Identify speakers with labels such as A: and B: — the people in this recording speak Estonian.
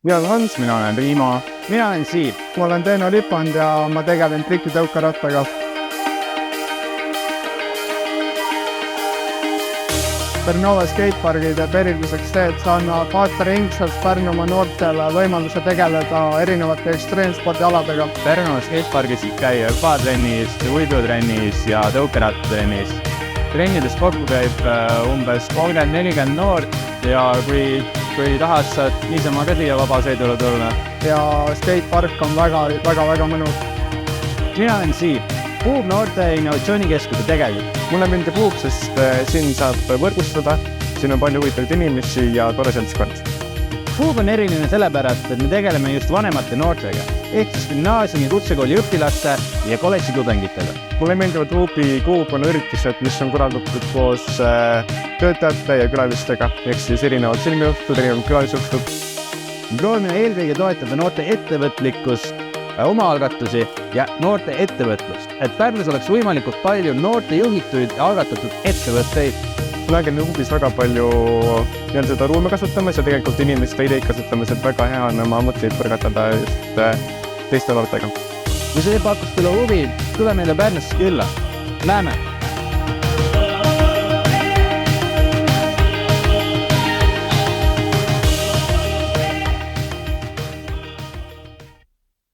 A: Mina olen Hans.
B: Mina olen Riimo.
C: Mina olen Siim.
A: Ma olen Teeno Lipand ja ma tegelen trikitõukerattaga. Pärnova skatepargi teeb eriliseks see, et see annab aastaringselt Pärnumaa noortele võimaluse tegeleda erinevate ekstreemspordialadega.
B: Pärnu skatepargis käib hüpatrennis, võidutrennis ja tõukerattatrennis. Trennides kokku käib umbes 30-40 noort ja kui tahad, saad niisama ka siia vabasõidule tulla.
A: Ja skatepark on väga mõnus.
C: Mina olen Siim. Puub noorte innovatsioonikeskuse tegelik.
A: Mulle meeldib Puub, sest siin saab võrgustada, siin on palju huvitavaid inimesi ja tore seltskond.
C: Puub on eriline sellepärast, et me tegeleme just vanemate noortega, ehk siis gümnaasiumi kutsekooli õpilaste ja kolledži tudengitega.
A: Mulle meeldivad Puubi kuupõna üritused, mis on korraldatud koos töötajate ja külalistega, ehk siis erinevad silmiõhtud, erinevad külalisõhtud.
C: Proovime eelkõige toetada noorte ettevõtlikkust, omaalgatusi ja noorte ettevõtlust, et Pärnus oleks võimalikult palju noorte juhituid ja algatatud ettevõtteid.
A: Ma nägin Puubis väga palju seda ruume kasutamas ja tegelikult inimeste ideid kasutamas, et väga hea on oma mõtteid põrgatada just teiste noortega.
C: Kui see pakkus teile huvi, tule meile Pärnusse külla. Näeme!